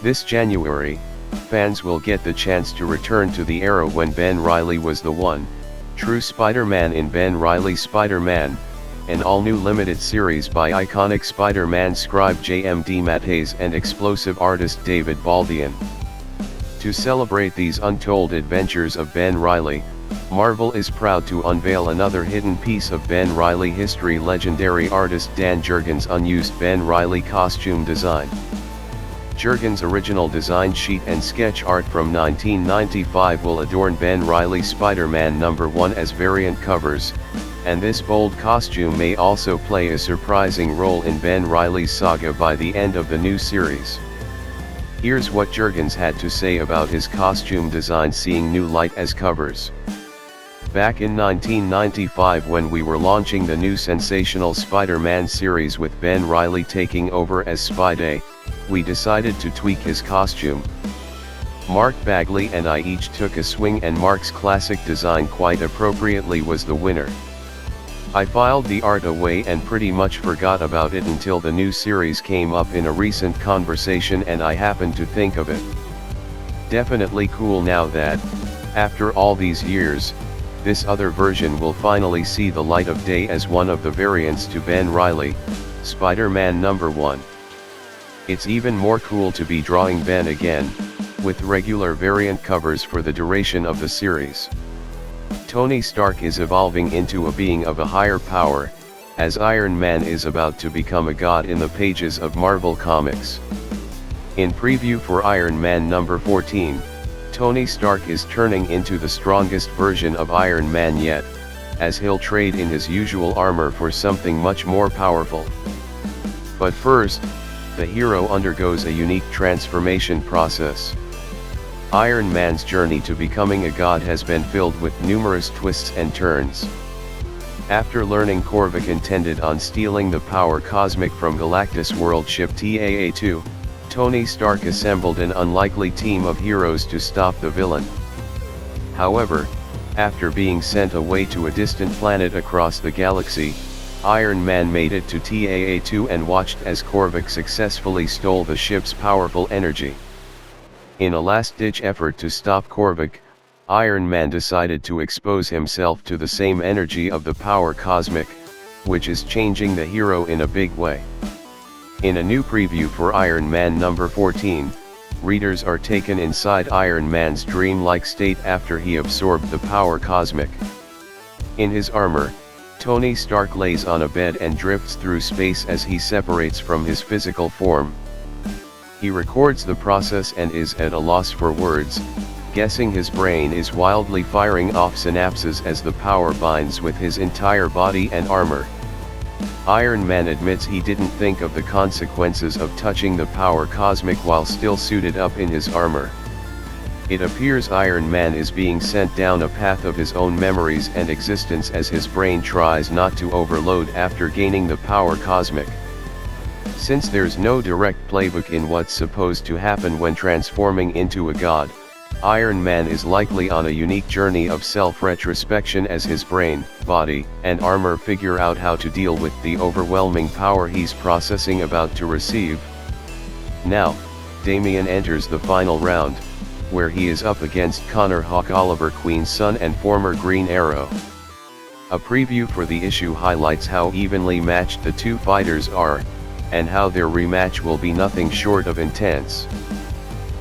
This January, fans will get the chance to return to the era when Ben Reilly was the one true Spider-Man in Ben Reilly's Spider-Man, an all-new limited series by iconic Spider-Man scribe J.M. DeMatteis and explosive artist David Baldeón. To celebrate these untold adventures of Ben Reilly, Marvel is proud to unveil another hidden piece of Ben Reilly history. Legendary artist Dan Jurgens' unused Ben Reilly costume design. Jurgens' original design sheet and sketch art from 1995 will adorn Ben Reilly's Spider-Man #1 as variant covers, and this bold costume may also play a surprising role in Ben Reilly's saga by the end of the new series. Here's what Jurgens had to say about his costume design seeing new light as covers. Back in 1995, when we were launching the new sensational Spider-Man series with Ben Reilly taking over as Spidey, we decided to tweak his costume. Mark Bagley and I each took a swing, and Mark's classic design quite appropriately was the winner. I filed the art away and pretty much forgot about it until the new series came up in a recent conversation and I happened to think of it. Definitely cool now that, after all these years, this other version will finally see the light of day as one of the variants to Ben Reilly, Spider-Man #1. It's even more cool to be drawing Ben again, with regular variant covers for the duration of the series. Tony Stark is evolving into a being of a higher power, as Iron Man is about to become a god in the pages of Marvel Comics. In preview for Iron Man #14, Tony Stark is turning into the strongest version of Iron Man yet, as he'll trade in his usual armor for something much more powerful. But first, the hero undergoes a unique transformation process. Iron Man's journey to becoming a god has been filled with numerous twists and turns. After learning Korvac intended on stealing the power cosmic from Galactus world ship TAA-2, Tony Stark assembled an unlikely team of heroes to stop the villain. However, after being sent away to a distant planet across the galaxy, Iron Man made it to TAA-2 and watched as Korvac successfully stole the ship's powerful energy. In a last-ditch effort to stop Korvac, Iron Man decided to expose himself to the same energy of the power cosmic, which is changing the hero in a big way. In a new preview for Iron Man #14, readers are taken inside Iron Man's dreamlike state after he absorbed the power cosmic. In his armor, Tony Stark lays on a bed and drifts through space as he separates from his physical form. He records the process and is at a loss for words, guessing his brain is wildly firing off synapses as the power binds with his entire body and armor. Iron Man admits he didn't think of the consequences of touching the power cosmic while still suited up in his armor. It appears Iron Man is being sent down a path of his own memories and existence as his brain tries not to overload after gaining the power cosmic. Since there's no direct playbook in what's supposed to happen when transforming into a god, Iron Man is likely on a unique journey of self-retrospection as his brain, body, and armor figure out how to deal with the overwhelming power he's processing about to receive. Now, Damian enters the final round, where he is up against Connor Hawk Oliver Queen's son and former Green Arrow. A preview for the issue highlights how evenly matched the two fighters are, and how their rematch will be nothing short of intense.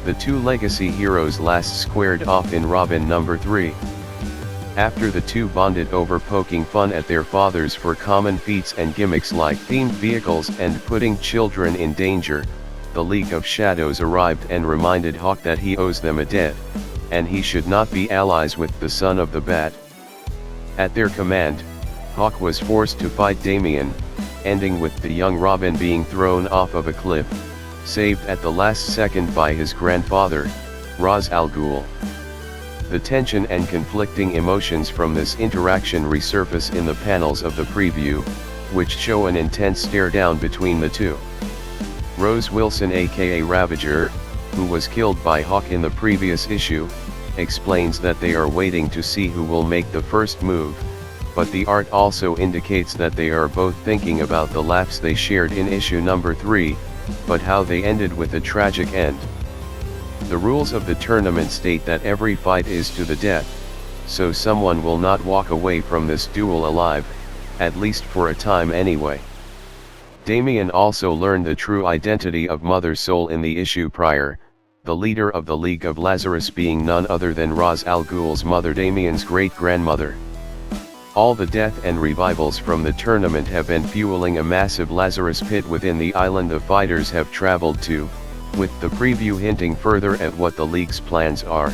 The two legacy heroes last squared off in Robin #3. After the two bonded over poking fun at their fathers for common feats and gimmicks like themed vehicles and putting children in danger, the League of Shadows arrived and reminded Hawk that he owes them a debt, and he should not be allies with the son of the Bat. At their command, Hawk was forced to fight Damian, ending with the young Robin being thrown off of a cliff, saved at the last second by his grandfather, Ra's al Ghul. The tension and conflicting emotions from this interaction resurface in the panels of the preview, which show an intense stare-down between the two. Rose Wilson aka Ravager, who was killed by Hawk in the previous issue, explains that they are waiting to see who will make the first move, but the art also indicates that they are both thinking about the laughs they shared in issue #3, but how they ended with a tragic end. The rules of the tournament state that every fight is to the death, so someone will not walk away from this duel alive, at least for a time anyway. Damian also learned the true identity of Mother Soul in the issue prior, the leader of the League of Lazarus being none other than Ra's al Ghul's mother, Damian's great-grandmother. All the death and revivals from the tournament have been fueling a massive Lazarus pit within the island the fighters have traveled to, with the preview hinting further at what the League's plans are.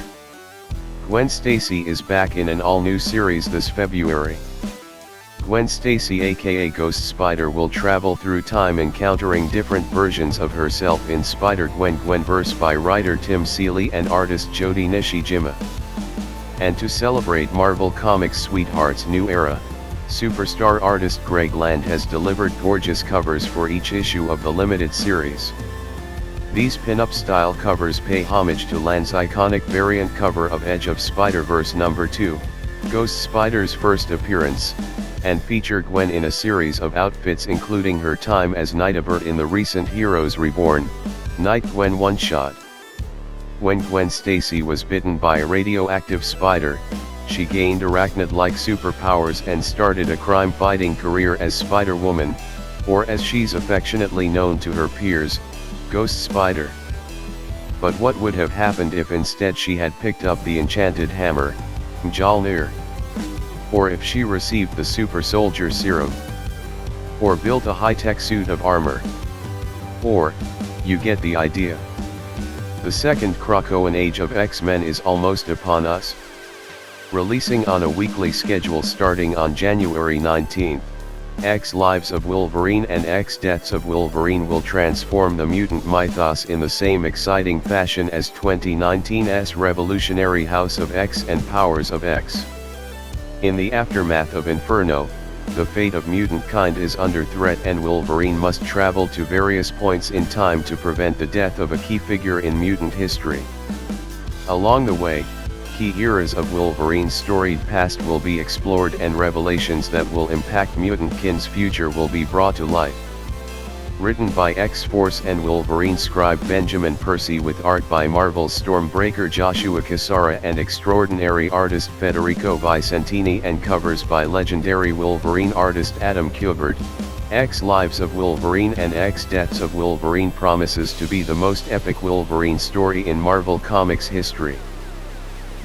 Gwen Stacy is back in an all-new series this February. Gwen Stacy aka Ghost Spider will travel through time encountering different versions of herself in Spider-Gwen Gwenverse by writer Tim Seeley and artist Jody Nishijima. And to celebrate Marvel Comics' Sweetheart's new era, superstar artist Greg Land has delivered gorgeous covers for each issue of the limited series. These pin-up style covers pay homage to Land's iconic variant cover of Edge of Spider-Verse No. 2, Ghost Spider's first appearance, and feature Gwen in a series of outfits including her time as Nightbird in the recent Heroes Reborn, Night Gwen one-shot. When Gwen Stacy was bitten by a radioactive spider, she gained arachnid-like superpowers and started a crime-fighting career as Spider-Woman, or as she's affectionately known to her peers, Ghost Spider. But what would have happened if instead she had picked up the enchanted hammer, Mjolnir? Or if she received the super soldier serum? Or built a high-tech suit of armor? Or, you get the idea. The second Krakoan age of X-Men is almost upon us. Releasing on a weekly schedule starting on January 19th, X Lives of Wolverine and X Deaths of Wolverine will transform the mutant mythos in the same exciting fashion as 2019's revolutionary House of X and Powers of X. In the aftermath of Inferno, the fate of mutant kind is under threat and Wolverine must travel to various points in time to prevent the death of a key figure in mutant history. Along the way, key eras of Wolverine's storied past will be explored and revelations that will impact mutant kin's future will be brought to light. Written by X-Force and Wolverine scribe Benjamin Percy with art by Marvel's Stormbreaker Joshua Cassara and extraordinary artist Federico Vicentini and covers by legendary Wolverine artist Adam Kubert, X Lives of Wolverine and X Deaths of Wolverine promises to be the most epic Wolverine story in Marvel Comics history.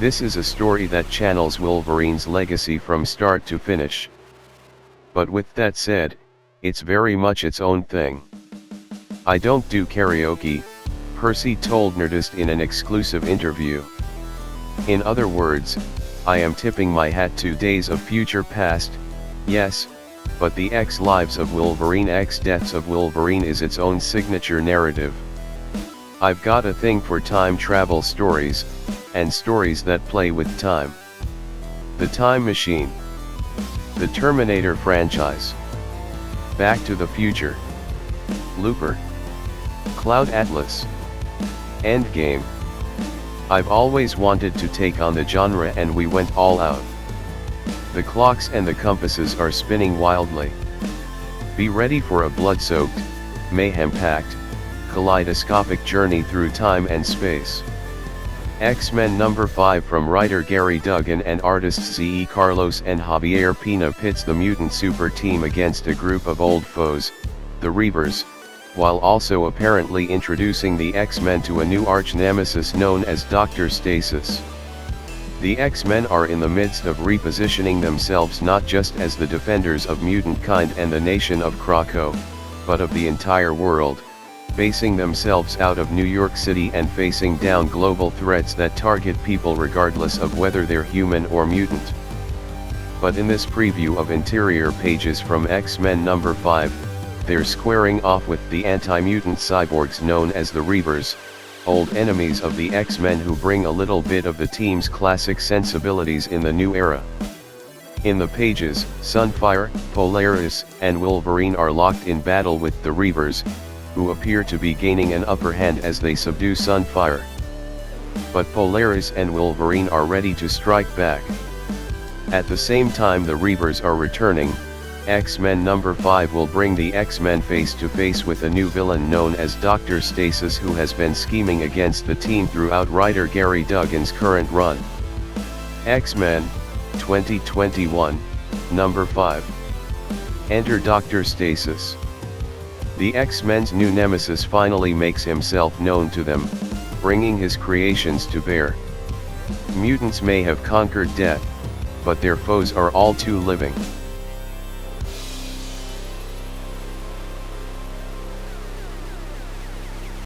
This is a story that channels Wolverine's legacy from start to finish. But with that said, it's very much its own thing. I don't do karaoke, Percy told Nerdist in an exclusive interview. In other words, I am tipping my hat to Days of Future Past, yes, but the X Lives of Wolverine X Deaths of Wolverine is its own signature narrative. I've got a thing for time travel stories, and stories that play with time. The Time Machine. The Terminator franchise. Back to the Future. Looper. Cloud Atlas. Endgame. I've always wanted to take on the genre and we went all out. The clocks and the compasses are spinning wildly. Be ready for a blood-soaked, mayhem-packed, kaleidoscopic journey through time and space. X-Men number 5 from writer Gary Duggan and artists Z.E. Carlos and Javier Pina pits the mutant super team against a group of old foes, the Reavers, while also apparently introducing the X-Men to a new arch-nemesis known as Dr. Stasis. The X-Men are in the midst of repositioning themselves not just as the defenders of mutant kind and the nation of Krakow, but of the entire world, basing themselves out of New York City and facing down global threats that target people regardless of whether they're human or mutant. But in this preview of interior pages from X-Men number 5, they're squaring off with the anti-mutant cyborgs known as the Reavers, old enemies of the X-Men who bring a little bit of the team's classic sensibilities in the new era. In the pages, Sunfire, Polaris, and Wolverine are locked in battle with the Reavers, who appear to be gaining an upper hand as they subdue Sunfire. But Polaris and Wolverine are ready to strike back. At the same time the Reavers are returning, X-Men number 5 will bring the X-Men face to face with a new villain known as Dr. Stasis, who has been scheming against the team throughout writer Gary Duggan's current run. X-Men 2021, number 5. Enter Dr. Stasis. The X-Men's new nemesis finally makes himself known to them, bringing his creations to bear. Mutants may have conquered death, but their foes are all too living.